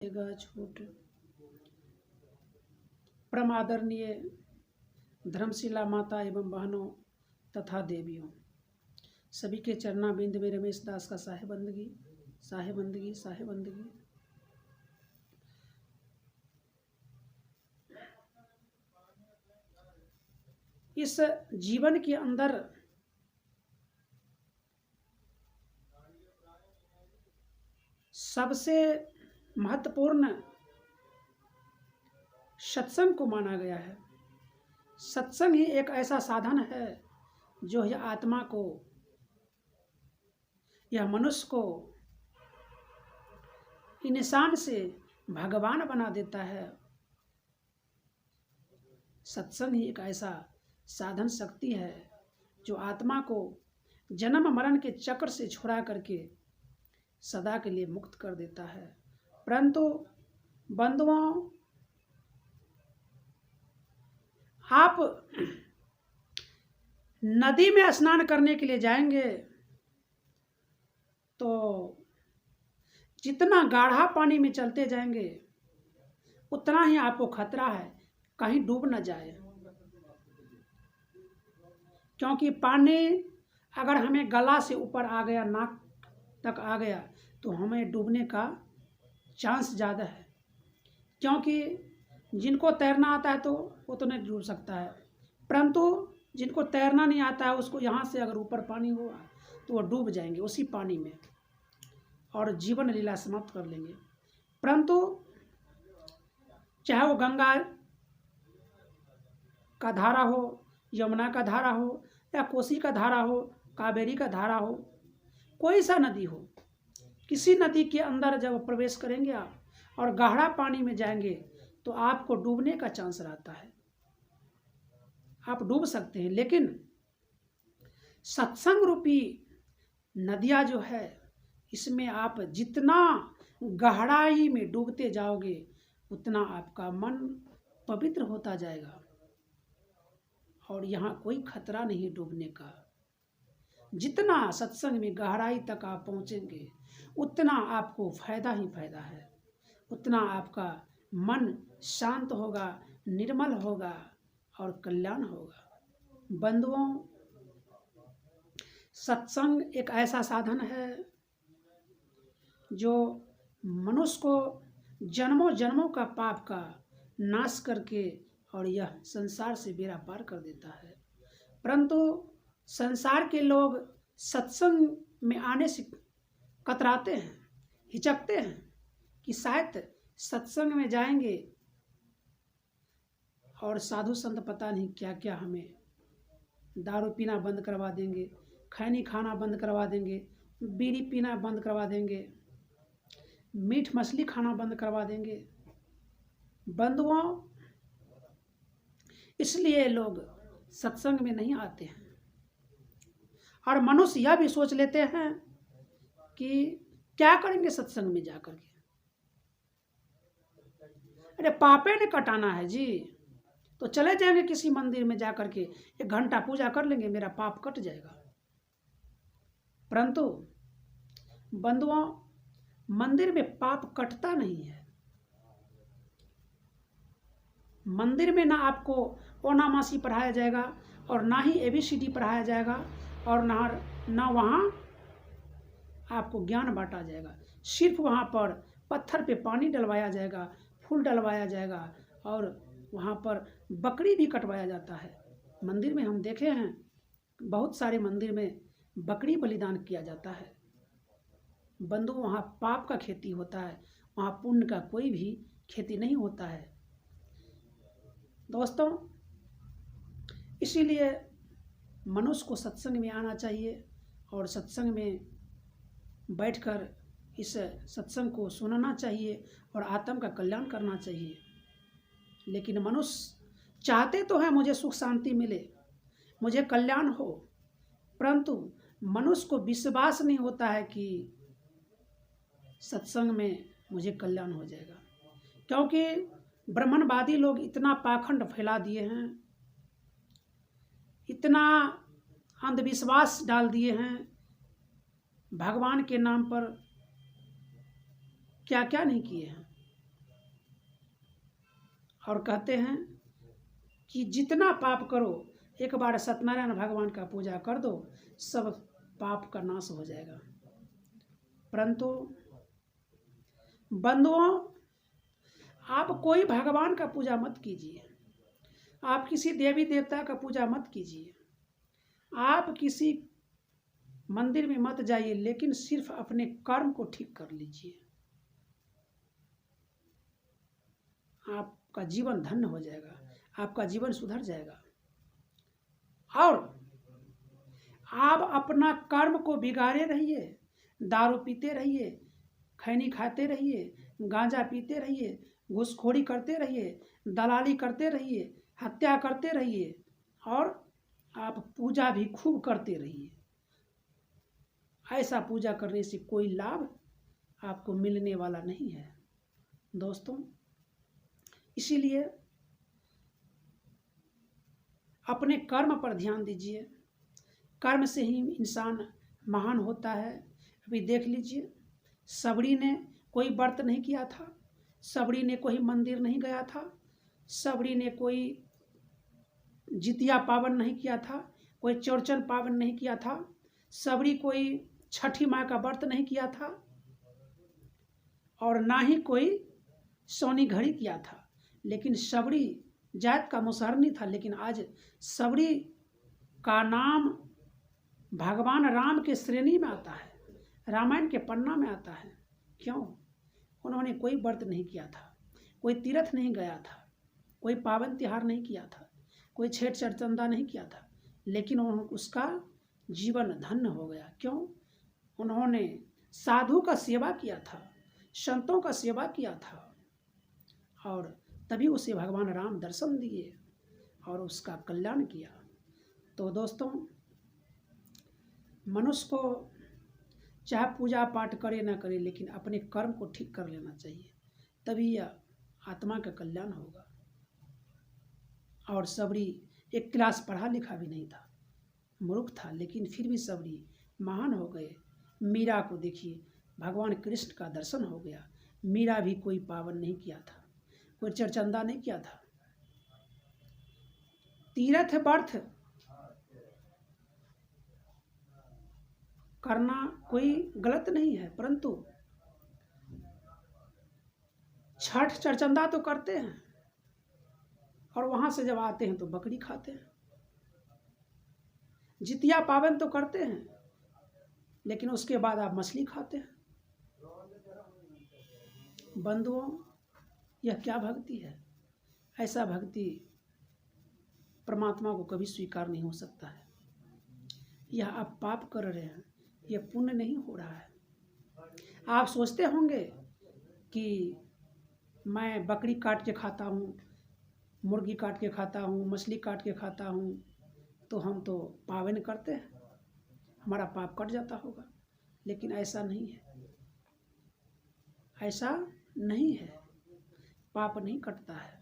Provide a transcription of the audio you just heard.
छूट। परम आदरणीय धर्मशिला माता एवं बहनों तथा देवियों, सभी के चरणा बिंद में रमेश दास का साहेबंदगी साहेबंदगी साहेबंदगी। इस जीवन के अंदर सबसे महत्वपूर्ण सत्संग को माना गया है। सत्संग ही एक ऐसा साधन है जो यह आत्मा को, यह मनुष्य को इंसान से भगवान बना देता है। सत्संग ही एक ऐसा साधन शक्ति है जो आत्मा को जन्म मरण के चक्र से छुड़ा करके सदा के लिए मुक्त कर देता है। परंतु बंधुओं, आप नदी में स्नान करने के लिए जाएंगे तो जितना गाढ़ा पानी में चलते जाएंगे उतना ही आपको खतरा है कहीं डूब न जाए, क्योंकि पानी अगर हमें गला से ऊपर आ गया, नाक तक आ गया, तो हमें डूबने का चांस ज़्यादा है। क्योंकि जिनको तैरना आता है तो वो तो नहीं डूब सकता है, परंतु जिनको तैरना नहीं आता है उसको यहाँ से अगर ऊपर पानी हुआ तो वो डूब जाएंगे उसी पानी में और जीवन लीला समाप्त कर लेंगे। परंतु चाहे वो गंगा का धारा हो, यमुना का धारा हो, या कोसी का धारा हो, कावेरी का धारा हो, कोई सा नदी हो, किसी नदी के अंदर जब प्रवेश करेंगे आप और गहरा पानी में जाएंगे तो आपको डूबने का चांस रहता है, आप डूब सकते हैं। लेकिन सत्संग रूपी नदियाँ जो है, इसमें आप जितना गहराई में डूबते जाओगे उतना आपका मन पवित्र होता जाएगा और यहाँ कोई खतरा नहीं डूबने का। जितना सत्संग में गहराई तक आप पहुँचेंगे उतना आपको फायदा ही फायदा है, उतना आपका मन शांत होगा, निर्मल होगा और कल्याण होगा। बंधुओं, सत्संग एक ऐसा साधन है जो मनुष्य को जन्मों जन्मों का पाप का नाश करके और यह संसार से बेड़ा पार कर देता है। परंतु संसार के लोग सत्संग में आने से कतराते हैं, हिचकते हैं कि शायद सत्संग में जाएंगे और साधु संत पता नहीं क्या क्या हमें दारू पीना बंद करवा देंगे, खैनी खाना बंद करवा देंगे, बीड़ी पीना बंद करवा देंगे, मीठ मछली खाना बंद करवा देंगे। बंधुओं, इसलिए लोग सत्संग में नहीं आते हैं और मनुष्य यह भी सोच लेते हैं कि क्या करेंगे सत्संग में जाकर के, अरे पापे ने कटाना है जी, तो चले जाएंगे किसी मंदिर में जाकर के 1 घंटा पूजा कर लेंगे, मेरा पाप कट जाएगा। परंतु बंधुओं, मंदिर में पाप कटता नहीं है। मंदिर में ना आपको ओनामासी पढ़ाया जाएगा और ना ही ABCD पढ़ाया जाएगा और ना वहाँ आपको ज्ञान बांटा जाएगा। सिर्फ वहाँ पर पत्थर पे पानी डलवाया जाएगा, फूल डलवाया जाएगा और वहाँ पर बकरी भी कटवाया जाता है। मंदिर में हम देखे हैं, बहुत सारे मंदिर में बकरी बलिदान किया जाता है। बंधु, वहाँ पाप का खेती होता है, वहाँ पुण्य का कोई भी खेती नहीं होता है। दोस्तों, इसीलिए मनुष्य को सत्संग में आना चाहिए और सत्संग में बैठकर इस सत्संग को सुनना चाहिए और आत्मा का कल्याण करना चाहिए। लेकिन मनुष्य चाहते तो हैं मुझे सुख शांति मिले, मुझे कल्याण हो, परंतु मनुष्य को विश्वास नहीं होता है कि सत्संग में मुझे कल्याण हो जाएगा। क्योंकि ब्राह्मणवादी लोग इतना पाखंड फैला दिए हैं, इतना अंधविश्वास डाल दिए हैं, भगवान के नाम पर क्या क्या नहीं किए हैं। और कहते हैं कि जितना पाप करो एक बार सत्यनारायण भगवान का पूजा कर दो, सब पाप का नाश हो जाएगा। परंतु बंधुओं, आप कोई भगवान का पूजा मत कीजिए, आप किसी देवी देवता का पूजा मत कीजिए, आप किसी मंदिर में मत जाइए, लेकिन सिर्फ अपने कर्म को ठीक कर लीजिए। आपका जीवन धन्य हो जाएगा, आपका जीवन सुधर जाएगा। और आप अपना कर्म को बिगाड़े रहिए, दारू पीते रहिए, खैनी खाते रहिए, गांजा पीते रहिए, घूसखोरी करते रहिए, दलाली करते रहिए, हत्या करते रहिए, और आप पूजा भी खूब करते रहिए। ऐसा पूजा करने से कोई लाभ आपको मिलने वाला नहीं है दोस्तों। इसीलिए अपने कर्म पर ध्यान दीजिए, कर्म से ही इंसान महान होता है। अभी देख लीजिए, सबरी ने कोई व्रत नहीं किया था, सबरी ने कोई मंदिर नहीं गया था, सबरी ने कोई जितिया पावन नहीं किया था, कोई चौरचन पावन नहीं किया था, सबरी कोई छठी माँ का व्रत नहीं किया था, और ना ही कोई सोनी घड़ी किया था। लेकिन सबरी जात का मुसहरनी था, लेकिन आज सबरी का नाम भगवान राम के श्रेणी में आता है, रामायण के पन्ना में आता है। क्यों? उन्होंने कोई व्रत नहीं किया था, कोई तीर्थ नहीं गया था, कोई पावन त्योहार नहीं किया था, कोई छेठ चरचंदा नहीं किया था, लेकिन उसका जीवन धन्य हो गया। क्यों? उन्होंने साधु का सेवा किया था, संतों का सेवा किया था, और तभी उसे भगवान राम दर्शन दिए और उसका कल्याण किया। तो दोस्तों, मनुष्य को चाहे पूजा पाठ करे ना करे, लेकिन अपने कर्म को ठीक कर लेना चाहिए, तभी यह आत्मा का कल्याण होगा। और सबरी एक क्लास पढ़ा लिखा भी नहीं था, मूर्ख था, लेकिन फिर भी सबरी महान हो गए। मीरा को देखिए, भगवान कृष्ण का दर्शन हो गया। मीरा भी कोई पावन नहीं किया था, कोई चरचंदा नहीं किया था। तीर्थ व्रत करना कोई गलत नहीं है, परंतु छठ चरचंदा तो करते हैं, और वहां से जब आते हैं तो बकरी खाते हैं। जितिया पावन तो करते हैं, लेकिन उसके बाद आप मछली खाते हैं। बंधुओं, यह क्या भक्ति है? ऐसा भक्ति परमात्मा को कभी स्वीकार नहीं हो सकता है। यह आप पाप कर रहे हैं, यह पुण्य नहीं हो रहा है। आप सोचते होंगे कि मैं बकरी काट के खाता हूँ, मुर्गी काट के खाता हूँ, मछली काट के खाता हूँ, तो हम तो पावन करते हैं, हमारा पाप कट जाता होगा। लेकिन ऐसा नहीं है, ऐसा नहीं है, पाप नहीं कटता है।